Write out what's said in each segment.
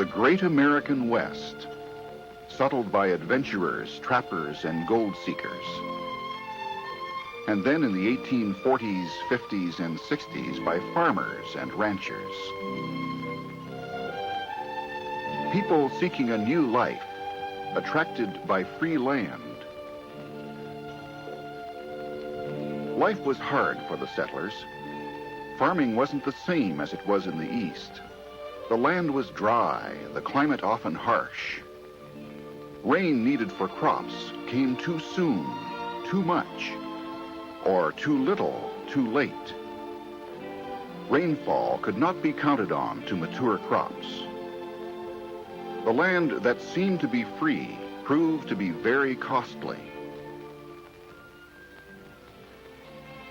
The great American West, settled by adventurers, trappers, and gold seekers. And then in the 1840s, 50s, and 60s by farmers and ranchers. People seeking a new life, attracted by free land. Life was hard for the settlers. Farming wasn't the same as it was in the East. The land was dry, the climate often harsh. Rain needed for crops came too soon, too much, or too little, too late. Rainfall could not be counted on to mature crops. The land that seemed to be free proved to be very costly.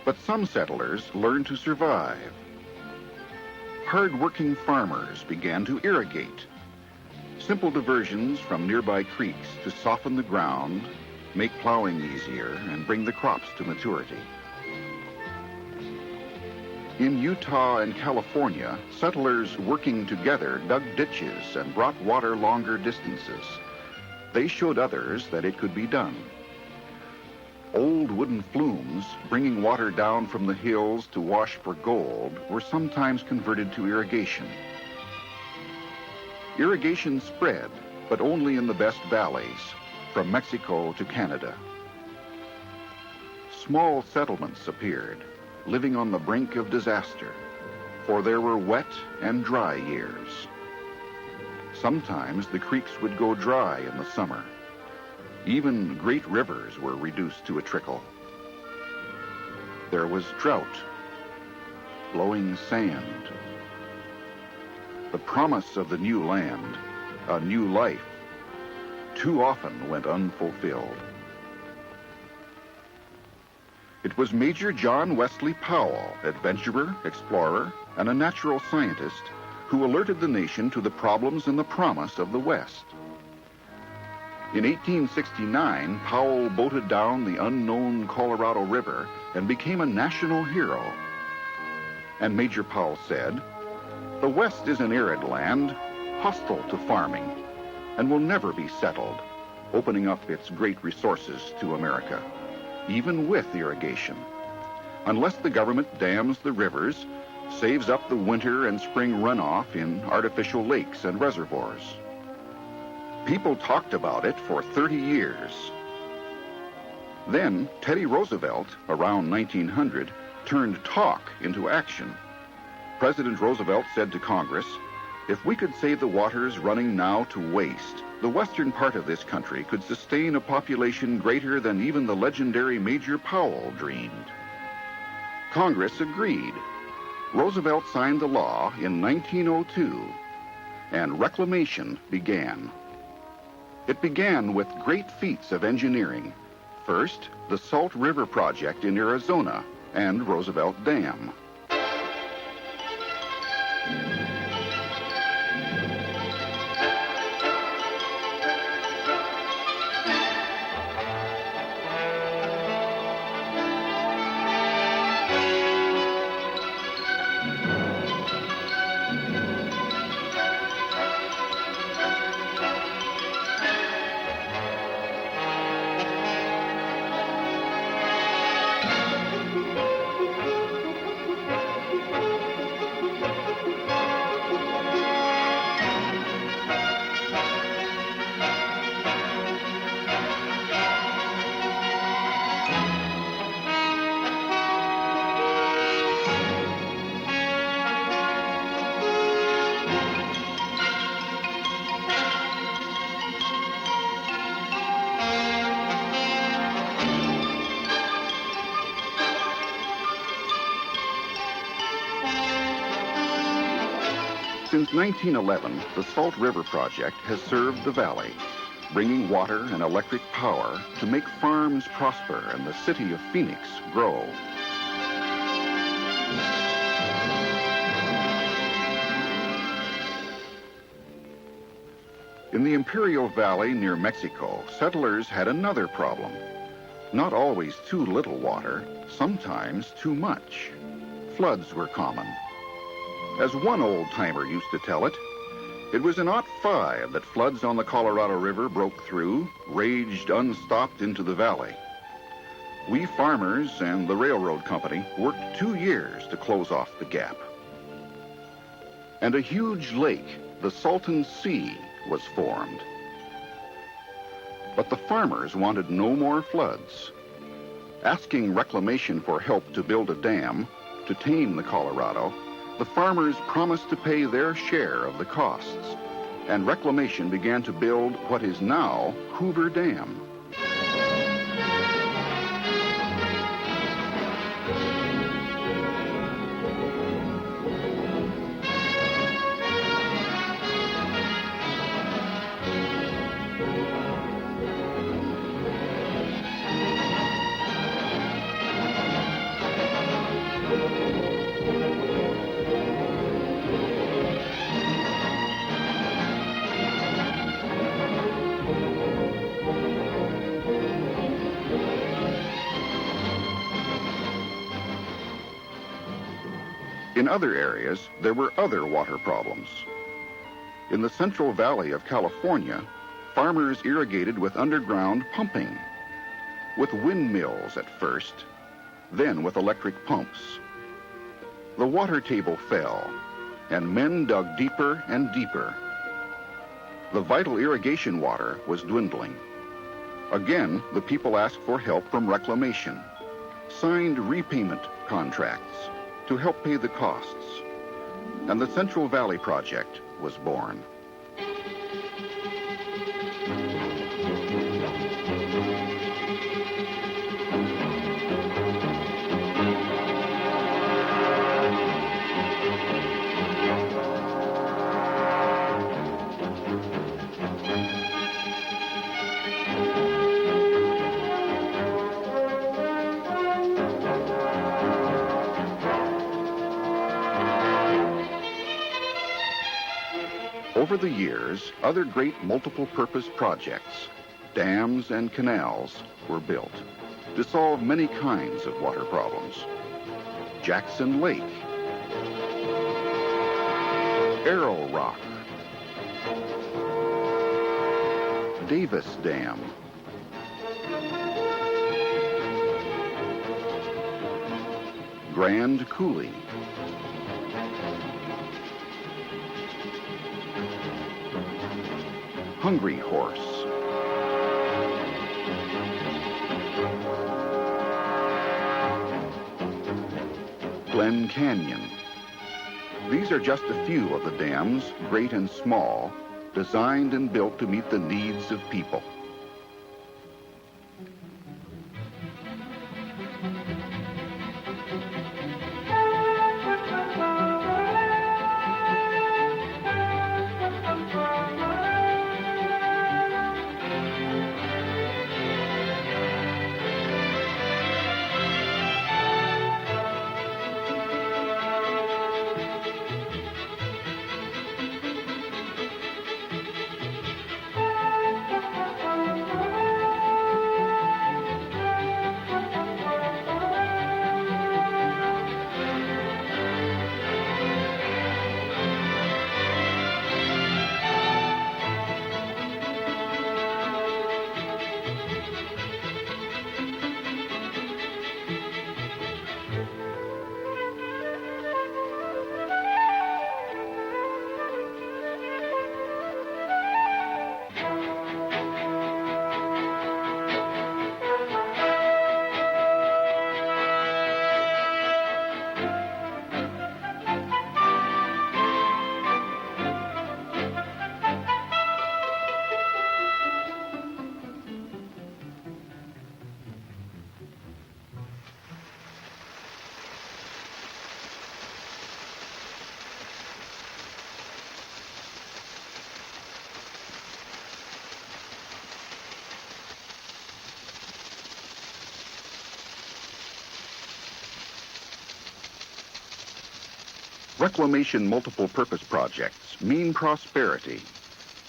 But some settlers learned to survive. Hard-working farmers began to irrigate. Simple diversions from nearby creeks to soften the ground, make plowing easier, and bring the crops to maturity. In Utah and California, settlers working together dug ditches and brought water longer distances. They showed others that it could be done. Old wooden flumes, bringing water down from the hills to wash for gold, were sometimes converted to irrigation. Irrigation spread, but only in the best valleys, from Mexico to Canada. Small settlements appeared, living on the brink of disaster, for there were wet and dry years. Sometimes the creeks would go dry in the summer. Even great rivers were reduced to a trickle. There was drought, blowing sand. The promise of the new land, a new life, too often went unfulfilled. It was Major John Wesley Powell, adventurer, explorer, and a natural scientist, who alerted the nation to the problems and the promise of the West. In 1869, Powell boated down the unknown Colorado River and became a national hero. And Major Powell said, "The West is an arid land, hostile to farming, and will never be settled, opening up its great resources to America, even with irrigation, unless the government dams the rivers, saves up the winter and spring runoff in artificial lakes and reservoirs." People talked about it for 30 years. Then Teddy Roosevelt, around 1900, turned talk into action. President Roosevelt said to Congress, "If we could save the waters running now to waste, the western part of this country could sustain a population greater than even the legendary Major Powell dreamed." Congress agreed. Roosevelt signed the law in 1902, and reclamation began. It began with great feats of engineering. First, the Salt River Project in Arizona and Roosevelt Dam. Since 1911, the Salt River Project has served the valley, bringing water and electric power to make farms prosper and the city of Phoenix grow. In the Imperial Valley near Mexico, settlers had another problem. Not always too little water, sometimes too much. Floods were common. As one old-timer used to tell it, It was in '05 that floods on the Colorado River broke through, raged unstopped into the valley. We farmers and the railroad company worked 2 years to close off the gap. And a huge lake, the Salton Sea, was formed. But the farmers wanted no more floods. Asking Reclamation for help to build a dam to tame the Colorado, the farmers promised to pay their share of the costs, and Reclamation began to build what is now Hoover Dam. In other areas, there were other water problems. In the Central Valley of California, farmers irrigated with underground pumping, with windmills at first, then with electric pumps. The water table fell, and men dug deeper and deeper. The vital irrigation water was dwindling. Again, the people asked for help from Reclamation, signed repayment contracts to help pay the costs, and the Central Valley Project was born. Over the years, other great multiple-purpose projects, dams and canals, were built to solve many kinds of water problems. Jackson Lake, Arrow Rock, Davis Dam, Grand Coulee, Hungry Horse, Glen Canyon. These are just a few of the dams, great and small, designed and built to meet the needs of people. Reclamation multiple-purpose projects mean prosperity,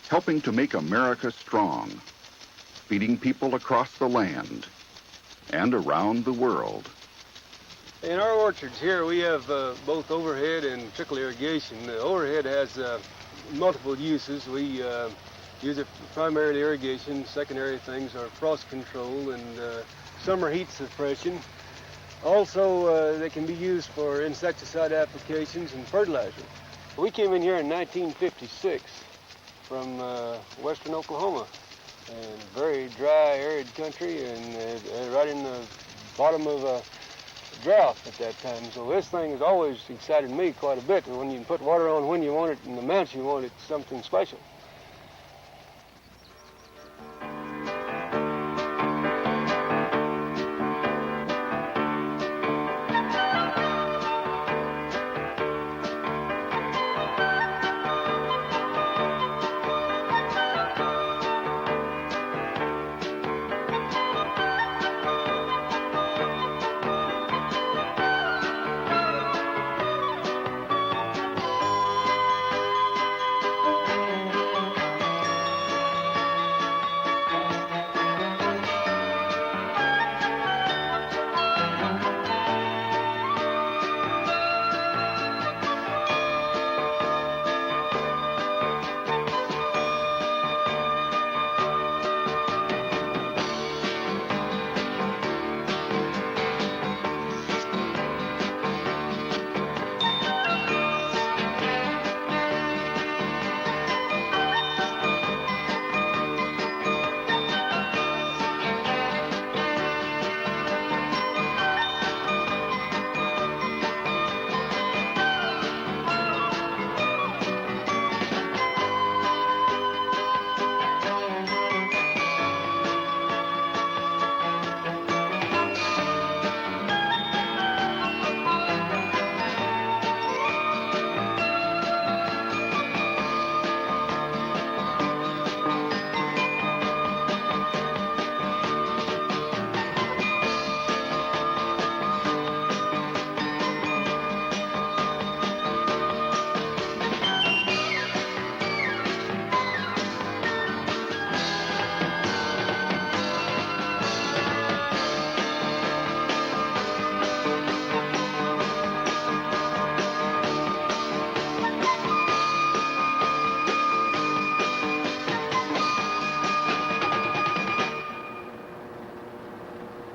helping to make America strong, feeding people across the land and around the world. In our orchards here, we have both overhead and trickle irrigation. The overhead has multiple uses. We use it for primarily irrigation. Secondary things are frost control and summer heat suppression. Also, they can be used for insecticide applications and fertilizer. We came in here in 1956 from western Oklahoma, and very dry, arid country, and right in the bottom of a drought at that time. So this thing has always excited me quite a bit. When you can put water on when you want it and the amounts you want, it's something special.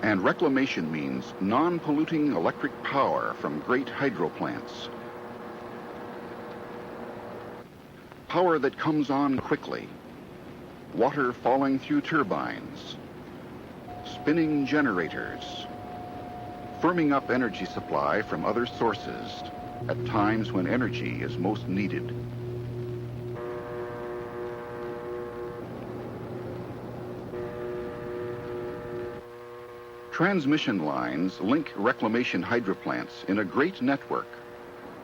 And reclamation means non-polluting electric power from great hydro plants. Power that comes on quickly. Water falling through turbines. Spinning generators. Firming up energy supply from other sources at times when energy is most needed. Transmission lines link reclamation hydroplants in a great network,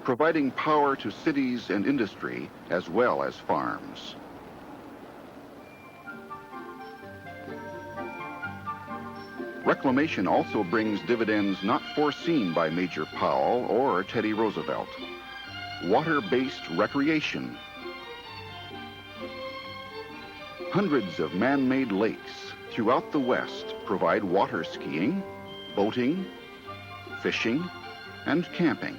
providing power to cities and industry as well as farms. Reclamation also brings dividends not foreseen by Major Powell or Teddy Roosevelt. Water-based recreation. Hundreds of man-made lakes throughout the West provide water skiing, boating, fishing, and camping.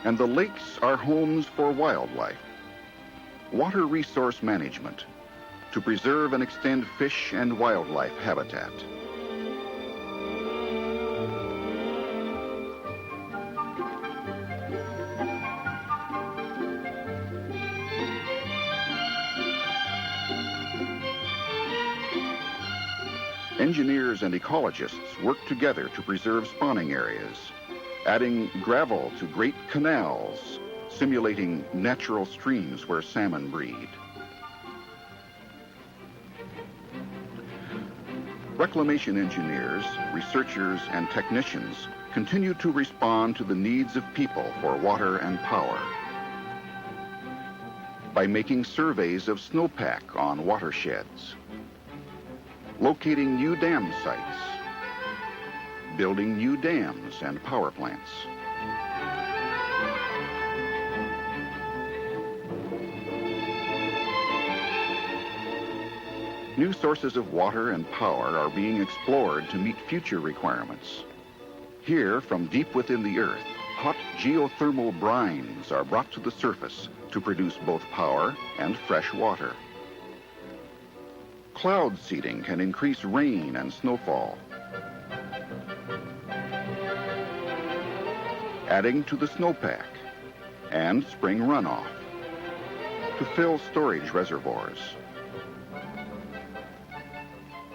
And the lakes are homes for wildlife. Water resource management to preserve and extend fish and wildlife habitat. Engineers and ecologists work together to preserve spawning areas, adding gravel to great canals, simulating natural streams where salmon breed. Reclamation engineers, researchers, and technicians continue to respond to the needs of people for water and power by making surveys of snowpack on watersheds, locating new dam sites, building new dams and power plants. New sources of water and power are being explored to meet future requirements. Here, from deep within the earth, hot geothermal brines are brought to the surface to produce both power and fresh water. Cloud seeding can increase rain and snowfall, adding to the snowpack and spring runoff to fill storage reservoirs.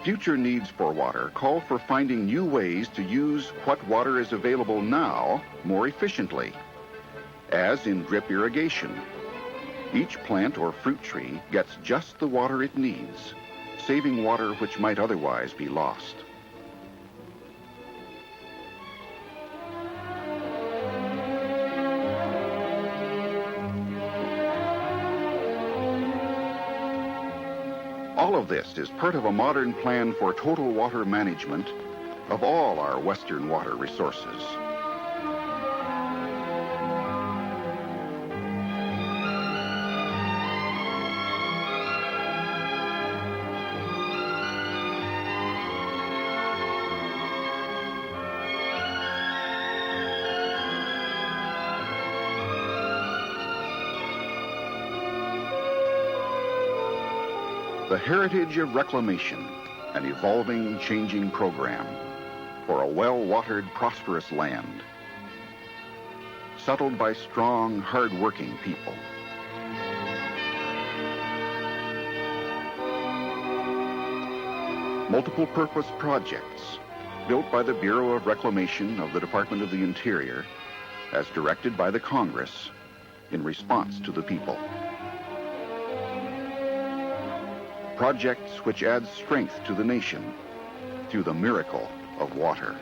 Future needs for water call for finding new ways to use what water is available now more efficiently, as in drip irrigation. Each plant or fruit tree gets just the water it needs, saving water which might otherwise be lost. All of this is part of a modern plan for total water management of all our western water resources. The Heritage of Reclamation, an evolving, changing program for a well-watered, prosperous land, settled by strong, hard-working people. Multiple-purpose projects built by the Bureau of Reclamation of the Department of the Interior as directed by the Congress in response to the people. Projects which add strength to the nation through the miracle of water.